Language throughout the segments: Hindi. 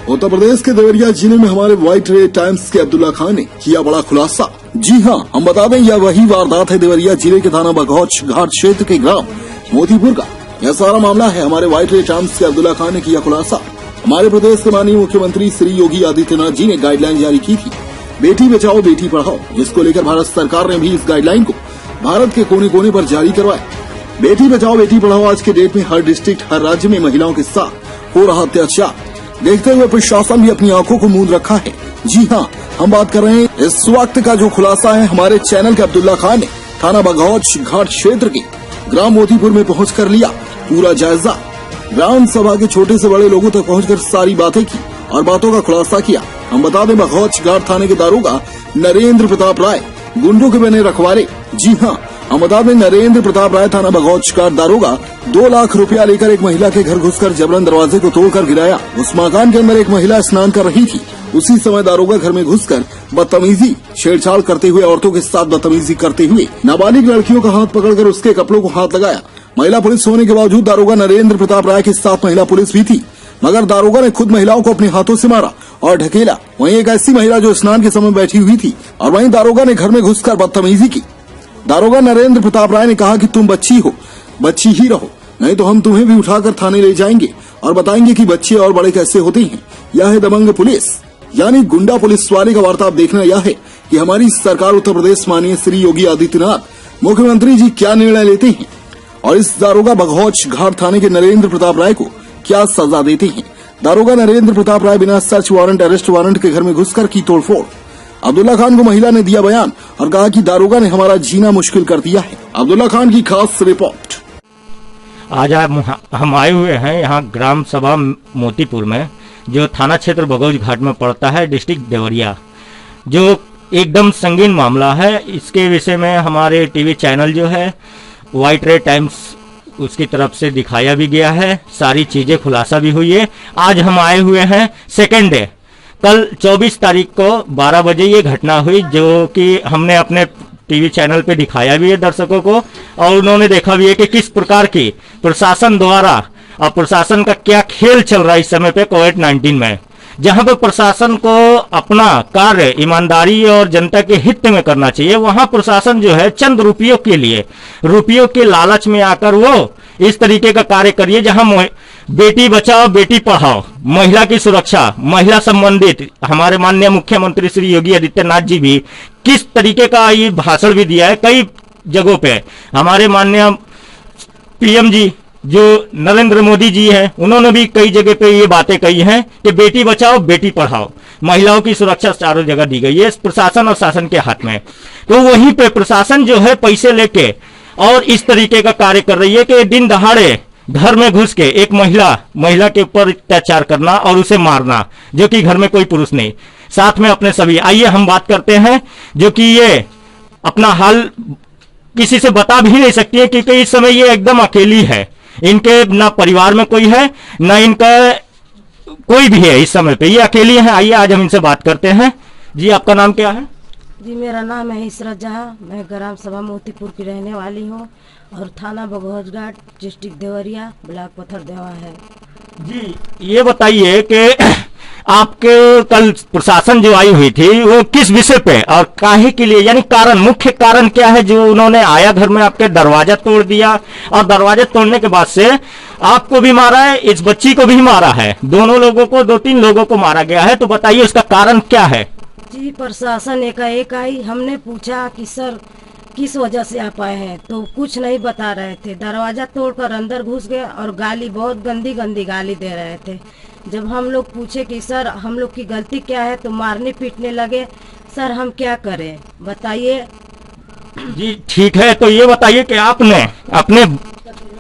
उत्तर प्रदेश के देवरिया जिले में हमारे व्हाइट रे टाइम्स के अब्दुल्ला खान ने किया बड़ा खुलासा। जी हां, हम बता दें यह वही वारदात है देवरिया जिले के थाना बघौच घाट क्षेत्र के ग्राम मोतीपुर का। यह सारा मामला है हमारे व्हाइट रे टाइम्स के अब्दुल्ला खान ने किया खुलासा। हमारे प्रदेश के माननीय मुख्यमंत्री श्री योगी आदित्यनाथ जी ने गाइडलाइन जारी की थी, बेटी बचाओ बेटी पढ़ाओ, जिसको लेकर भारत सरकार ने भी इस गाइडलाइन को भारत के कोने कोने पर जारी करवाया। बेटी बचाओ बेटी पढ़ाओ आज के डेट में हर डिस्ट्रिक्ट हर राज्य में महिलाओं के साथ हो रहा अत्याचार देखते हुए प्रशासन भी अपनी आंखों को मूंद रखा है। जी हां, हम बात कर रहे हैं इस वक्त का जो खुलासा है हमारे चैनल के अब्दुल्ला खान ने थाना बघौच घाट क्षेत्र के ग्राम मोतीपुर में पहुंच कर लिया पूरा जायजा। ग्राम सभा के छोटे से बड़े लोगों तक पहुंचकर सारी बातें की और बातों का खुलासा किया। हम बता दें बघौच घाट थाने के दारोगा नरेंद्र प्रताप राय गुंडों के बने रखवाले। जी हां, हम बता दें नरेंद्र प्रताप राय थाना बघौच घाट दारोगा 2 लाख रुपया लेकर एक महिला के घर घुसकर जबरन दरवाजे को तोड़कर गिराया। उस मकान के अंदर एक महिला स्नान कर रही थी। उसी समय दारोगा घर में घुसकर बदतमीजी छेड़छाड़ करते हुए औरतों के साथ बदतमीजी करते हुए नाबालिग लड़कियों का हाथ पकड़कर उसके कपड़ों को हाथ लगाया। महिला पुलिस होने के बावजूद दारोगा नरेंद्र प्रताप राय के साथ महिला पुलिस भी थी, मगर दारोगा ने खुद महिलाओं को अपने हाथों से मारा और ढकेला। वहीं एक ऐसी महिला जो स्नान के समय बैठी हुई थी और वहीं दारोगा ने घर में घुसकर बदतमीजी की। दारोगा नरेंद्र प्रताप राय ने कहा कि तुम बच्ची हो, बच्ची ही रहो, नहीं तो हम तुम्हें भी उठाकर थाने ले जाएंगे और बताएंगे कि बच्चे और बड़े कैसे होते हैं। यह है दबंग पुलिस, यानी गुंडा पुलिस वाले का वार्ताव। देखना यह है कि हमारी सरकार उत्तर प्रदेश माननीय श्री योगी आदित्यनाथ मुख्यमंत्री जी क्या निर्णय लेते हैं और इस दारोगा बघौच घाट थाने के नरेंद्र प्रताप राय को क्या सजा देते हैं। दारोगा नरेंद्र प्रताप राय बिना सर्च वारंट अरेस्ट वारंट के घर में घुसकर की तोड़फोड़। अब्दुल्ला खान को महिला ने दिया बयान और कहा कि दारोगा ने हमारा जीना मुश्किल कर दिया है। अब्दुल्ला खान की खास रिपोर्ट। आज हम आए हुए हैं यहाँ ग्राम सभा मोतीपुर में, जो थाना क्षेत्र बघौच घाट में पड़ता है, डिस्ट्रिक्ट देवरिया, जो एकदम संगीन मामला है। इसके विषय में हमारे टीवी चैनल जो है व्हाइट रे टाइम्स, उसकी तरफ से दिखाया भी गया है, सारी चीजें खुलासा भी हुई है। आज हम आए हुए हैं सेकेंड डे, कल 24 तारीख को 12 बजे ये घटना हुई, जो कि हमने अपने टीवी चैनल पे दिखाया भी है दर्शकों को, और उन्होंने देखा भी है कि किस प्रकार की प्रशासन द्वारा और प्रशासन का क्या खेल चल रहा है इस समय पे कोविड-19 में, जहां पर प्रशासन को अपना कार्य ईमानदारी और जनता के हित में करना चाहिए, वहां प्रशासन जो है चंद रुपयों के लिए, रुपयों के लालच में आकर वो इस तरीके का कार्य करिए, जहां बेटी बचाओ बेटी पढ़ाओ, महिला की सुरक्षा, महिला संबंधित हमारे माननीय मुख्यमंत्री श्री योगी आदित्यनाथ जी भी किस तरीके का ये भाषण भी दिया है कई जगहों पे। हमारे माननीय पीएम जी जो नरेंद्र मोदी जी हैं, उन्होंने भी कई जगह पे ये बातें कही हैं कि बेटी बचाओ बेटी पढ़ाओ, महिलाओं की सुरक्षा चारों जगह दी गई है प्रशासन और शासन के हाथ में। तो वहीं पे प्रशासन जो है पैसे लेके और इस तरीके का कार्य कर रही है कि दिन दहाड़े घर में घुस के एक महिला के ऊपर अत्याचार करना और उसे मारना, जो कि घर में कोई पुरुष नहीं, साथ में अपने सभी। आइए हम बात करते हैं, जो कि ये अपना हाल किसी से बता भी नहीं सकती है, क्योंकि इस समय ये एकदम अकेली है। इनके ना परिवार में कोई है, ना इनका कोई भी है, इस समय पे ये अकेली है। आइए आज हम इनसे बात करते हैं। जी आपका नाम क्या है? जी मेरा नाम है इसरत जहां, मैं ग्राम सभा मोतीपुर की रहने वाली हूं और थाना बघौच घाट डिस्ट्रिक्ट देवरिया ब्लॉक पत्थरदेवा है। जी ये बताइए कि आपके कल प्रशासन जो आई हुई थी वो किस विषय पे और काहे के लिए, यानी कारण, मुख्य कारण क्या है जो उन्होंने आया घर में आपके दरवाजा तोड़ दिया और दरवाजा तोड़ने के बाद से आपको भी मारा है, इस बच्ची को भी मारा है, दोनों लोगों को, 2-3 लोगों को मारा गया है। तो बताइए उसका कारण क्या है? जी प्रशासन एकाएक आई, हमने पूछा कि सर किस वजह से आप आए हैं, तो कुछ नहीं बता रहे थे। दरवाजा तोड़कर अंदर घुस गए और गाली, बहुत गंदी गंदी गाली दे रहे थे। जब हम लोग पूछे कि सर हम लोग की गलती क्या है, तो मारने पीटने लगे। सर हम क्या करें बताइए। जी ठीक है, तो ये बताइए कि आपने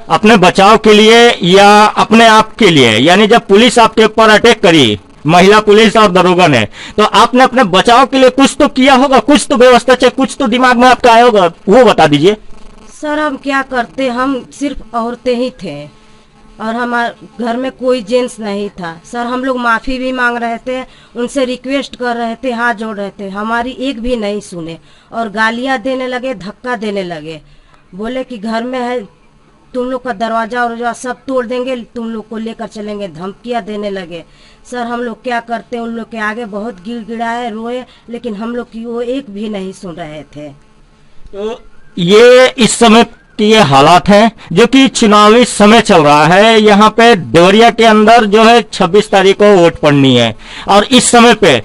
अपने बचाव के लिए या अपने आप के लिए, यानी जब पुलिस आपके ऊपर अटैक करी, महिला पुलिस और दरोगा ने, तो आपने अपने बचाव के लिए कुछ तो किया होगा, कुछ तो व्यवस्था चाहिए, कुछ तो दिमाग में आपका आया होगा, वो बता दीजिए। सर हम क्या करते, हम सिर्फ औरतें ही थे और हमारे घर में कोई जेंट्स नहीं था। सर हम लोग माफ़ी भी मांग रहे थे, उनसे रिक्वेस्ट कर रहे थे, हाथ जोड़ रहे थे, हमारी एक भी नहीं सुने और गालियां देने लगे, धक्का देने लगे, बोले कि घर में है तुम लोग का दरवाजा और सब तोड़ देंगे, तुम लोग को लेकर चलेंगे, धमकियां देने लगे। सर हम लोग क्या करते हैं, उन लोग के आगे बहुत गिड़गिड़ाए, रोए, लेकिन हम लोग की वो एक भी नहीं सुन रहे थे। तो ये इस समय के ये हालात हैं जो कि चुनावी समय चल रहा है। यहाँ पे देवरिया के अंदर जो है 26 तारीख को वोट पड़नी है, और इस समय पे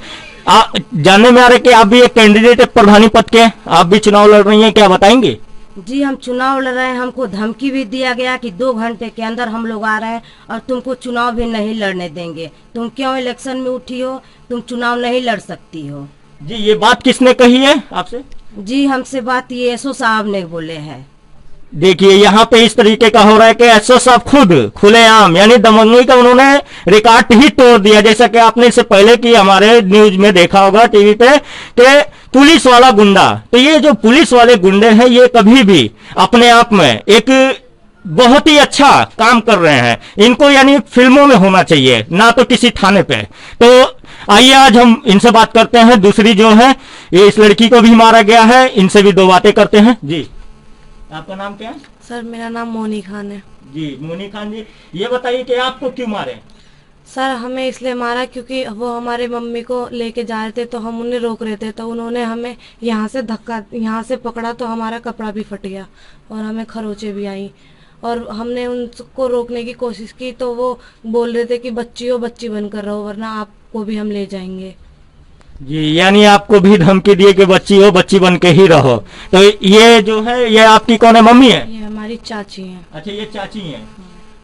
जानने में आ रहा है कि आप भी एक कैंडिडेट है प्रधानी पद के, आप भी चुनाव लड़ रही हैं, क्या बताएंगे? जी हम चुनाव लड़ रहे हैं, हमको धमकी भी दिया गया कि 2 घंटे के अंदर हम लोग आ रहे हैं और तुमको चुनाव भी नहीं लड़ने देंगे, तुम क्यों इलेक्शन में उठी हो, तुम चुनाव नहीं लड़ सकती हो। जी ये बात किसने कही है आपसे? जी हमसे बात ये एसओ साहब ने बोले हैं। देखिए यहाँ पे इस तरीके का हो रहा है कि एसओ साहब खुद खुलेआम यानी दबंगई का उन्होंने रिकॉर्ड ही तोड़ दिया, जैसा कि आपने इससे पहले की हमारे न्यूज में देखा होगा टीवी पे कि पुलिस वाला गुंडा। तो ये जो पुलिस वाले गुंडे हैं ये कभी भी अपने आप में एक बहुत ही अच्छा काम कर रहे हैं, इनको यानी फिल्मों में होना चाहिए, ना तो किसी थाने पे। तो आइए आज हम इनसे बात करते हैं। दूसरी जो है ये इस लड़की को भी मारा गया है, इनसे भी 2 बातें करते हैं। जी आपका नाम क्या है? सर मेरा नाम मोनी खान है। जी मोनी खान जी, ये बताइए कि आपको क्यों मारे? सर हमें इसलिए मारा क्योंकि वो हमारे मम्मी को लेके जा रहे थे, तो हम उन्हें रोक रहे थे, तो उन्होंने हमें यहाँ से पकड़ा, तो हमारा कपड़ा भी फट गया और हमें खरोचे भी आई, और हमने उनको रोकने की कोशिश की तो वो बोल रहे थे कि बच्ची हो, बच्ची बनकर रहो, वरना आपको भी हम ले जाएंगे। जी यानी आपको भी धमकी दिए कि बच्ची हो, बच्ची बन के ही रहो। तो ये जो है ये आपकी कौन है, मम्मी है? ये हमारी चाची हैं। अच्छा ये चाची हैं।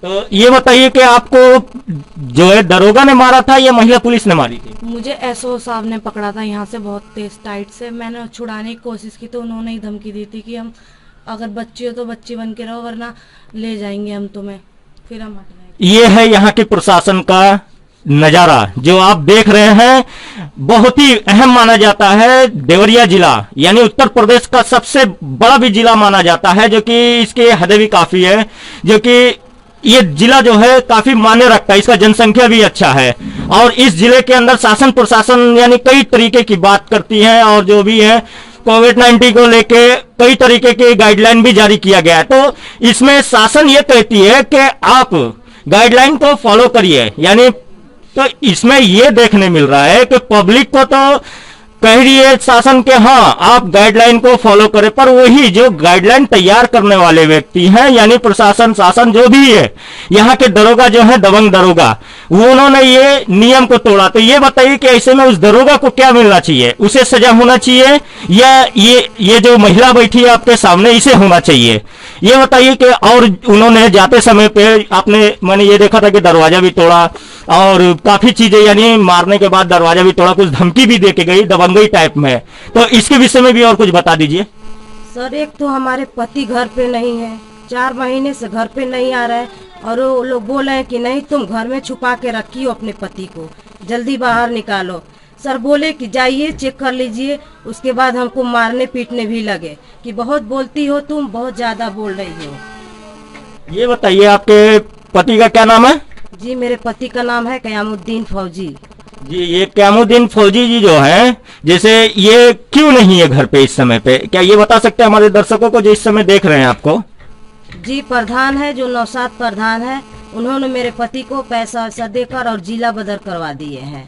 तो ये बताइए कि आपको जो है दरोगा ने मारा था या महिला पुलिस ने मारी थी? मुझे एसओ साहब ने पकड़ा था यहाँ से बहुत तेज टाइट से, मैंने छुड़ाने की कोशिश की तो उन्होंने ही धमकी दी थी कि हम अगर बच्ची हो तो बच्ची बन के रहो, वरना ले जाएंगे हम तुम्हें, फिर हम हट जाएंगे। ये है यहाँ के प्रशासन का नजारा जो आप देख रहे हैं, बहुत ही अहम माना जाता है। देवरिया जिला यानी उत्तर प्रदेश का सबसे बड़ा भी जिला माना जाता है, जो कि इसके हदें भी काफी है, जो कि ये जिला जो है काफी मायने रखता है, इसका जनसंख्या भी अच्छा है, और इस जिले के अंदर शासन प्रशासन यानी कई तरीके की बात करती है, और जो भी है कोविड-19 को लेके कई तरीके के गाइडलाइन भी जारी किया गया है। तो इसमें शासन ये कहती है कि आप गाइडलाइन को फॉलो करिए, यानी तो इसमें यह देखने मिल रहा है कि पब्लिक को तो कह रही है शासन के हाँ आप गाइडलाइन को फॉलो करें, पर वही जो गाइडलाइन तैयार करने वाले व्यक्ति हैं यानी प्रशासन शासन जो भी है, यहाँ के दरोगा जो है दबंग दरोगा, वो उन्होंने ये नियम को तोड़ा। तो ये बताइए कि ऐसे में उस दरोगा को क्या मिलना चाहिए, उसे सजा होना चाहिए या ये जो महिला बैठी है आपके सामने इसे होना चाहिए, ये बताइए कि। और उन्होंने जाते समय पे मैंने ये देखा था कि दरवाजा भी तोड़ा और काफी चीजें यानी मारने के बाद दरवाजा भी तोड़ा, कुछ धमकी भी दे के गई दबंगई टाइप में। तो इसके विषय में भी और कुछ बता दीजिए। सर एक तो हमारे पति घर पे नहीं है, 4 महीने से घर पे नहीं आ रहे, और वो लोग बोल रहे हैं कि नहीं तुम घर में छुपा के रखियो अपने पति को, जल्दी बाहर निकालो। सर बोले कि जाइए चेक कर लीजिए, उसके बाद हमको मारने पीटने भी लगे कि बहुत बोलती हो तुम, बहुत ज्यादा बोल रही हो। ये बताइए आपके पति का क्या नाम है? जी मेरे पति का नाम है कयामुद्दीन फौजी। जी ये कयामुद्दीन फौजी जी जो है, जैसे ये क्यों नहीं है घर पे इस समय पे, क्या ये बता सकते हैं हमारे दर्शकों को जो इस समय देख रहे हैं आपको? जी प्रधान है जो नौशाद प्रधान है, उन्होंने मेरे पति को पैसा वैसा देकर और जिला बदर करवा दिए हैं।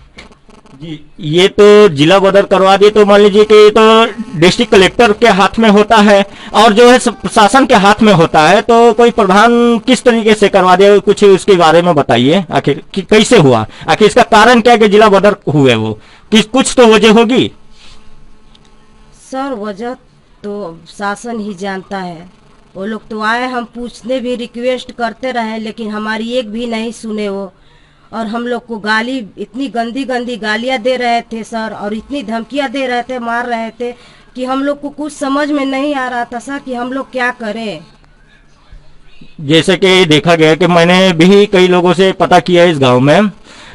जी ये तो जिला बदर करवा दिए, तो मान लीजिए कि ये तो डिस्ट्रिक्ट कलेक्टर के हाथ में होता है और जो है प्रशासन के हाथ में होता है, तो कोई प्रधान किस तरीके से करवा दिया, कुछ उसके बारे में बताइए, आखिर कैसे हुआ, आखिर इसका कारण क्या है कि जिला बदर हुए, वो कुछ तो वजह होगी। सर वजह तो शासन ही जानता है, वो लोग तो आए, हम पूछने भी रिक्वेस्ट करते रहे, लेकिन हमारी एक भी नहीं सुने वो, और हम लोग को गाली इतनी गंदी गंदी गालियां दे रहे थे सर, और इतनी धमकियां दे रहे थे, मार रहे थे कि हम लोग को कुछ समझ में नहीं आ रहा था सर कि हम लोग क्या करें। जैसे कि देखा गया कि मैंने भी कई लोगों से पता किया इस गांव में,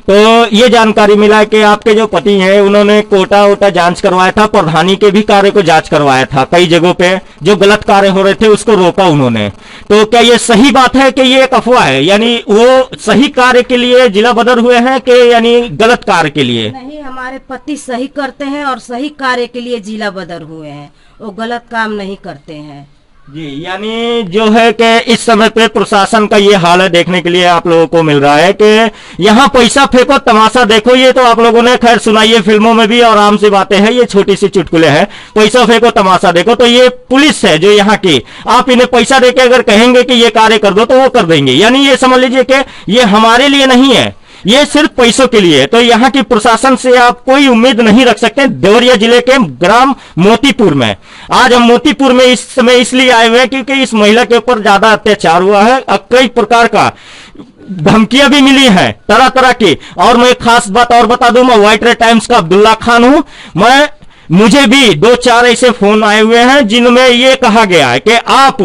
तो ये जानकारी मिला कि आपके जो पति हैं उन्होंने कोटा वोटा जांच करवाया था, प्रधानी के भी कार्य को जांच करवाया था, कई जगहों पे जो गलत कार्य हो रहे थे उसको रोका उन्होंने। तो क्या ये सही बात है कि ये एक अफवाह है, यानी वो सही कार्य के लिए जिला बदर हुए हैं कि यानी गलत कार्य के लिए? नहीं, हमारे पति सही करते हैं और सही कार्य के लिए जिला बदर हुए हैं, वो गलत काम नहीं करते हैं। जी, यानी जो है कि इस समय पे प्रशासन का ये हाल है, देखने के लिए आप लोगों को मिल रहा है कि यहाँ पैसा फेंको तमाशा देखो। ये तो आप लोगों ने खैर सुनाई है फिल्मों में भी, और आम सी बातें हैं, ये छोटी सी चुटकुले हैं, पैसा फेंको तमाशा देखो। तो ये पुलिस है जो यहाँ की, आप इन्हें पैसा देके अगर कहेंगे कि ये कार्य कर दो तो वो कर देंगे। यानी ये समझ लीजिए कि ये हमारे लिए नहीं है, ये सिर्फ पैसों के लिए है। तो यहाँ की प्रशासन से आप कोई उम्मीद नहीं रख सकते। देवरिया जिले के ग्राम मोतीपुर में आज हम मोतीपुर में इस समय इसलिए आए हुए हैं क्योंकि इस महिला के ऊपर ज्यादा अत्याचार हुआ है, कई प्रकार का धमकियां भी मिली हैं तरह तरह की। और मैं एक खास बात और बता दूं, मैं व्हाइट रेड टाइम्स का अब्दुल्ला खान हूं। मुझे भी 2-4 ऐसे फोन आए हुए हैं जिनमें यह कहा गया है कि आप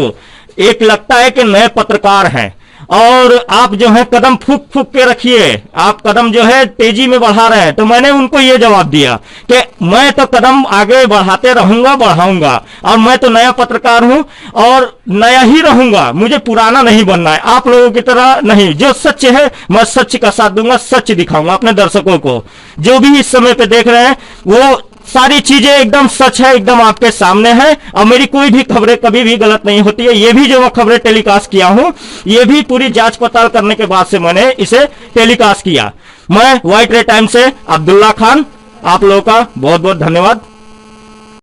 एक लगता है कि नए पत्रकार हैं और आप जो है कदम फूक फूक के रखिए, आप कदम जो है तेजी में बढ़ा रहे हैं। तो मैंने उनको ये जवाब दिया कि मैं तो कदम आगे बढ़ाते रहूंगा, बढ़ाऊंगा, और मैं तो नया पत्रकार हूं और नया ही रहूंगा, मुझे पुराना नहीं बनना है, आप लोगों की तरह नहीं। जो सच है मैं सच का साथ दूंगा, सच दिखाऊंगा अपने दर्शकों को। जो भी इस समय पे देख रहे हैं वो सारी चीजें एकदम सच है, एकदम आपके सामने है, और मेरी कोई भी खबरें कभी भी गलत नहीं होती है। ये भी जो मैं खबरें टेलीकास्ट किया हूं, ये भी पूरी जांच पड़ताल करने के बाद से मैंने इसे टेलीकास्ट किया। मैं व्हाइट रेड टाइम्स से अब्दुल्ला खान, आप लोगों का बहुत बहुत धन्यवाद।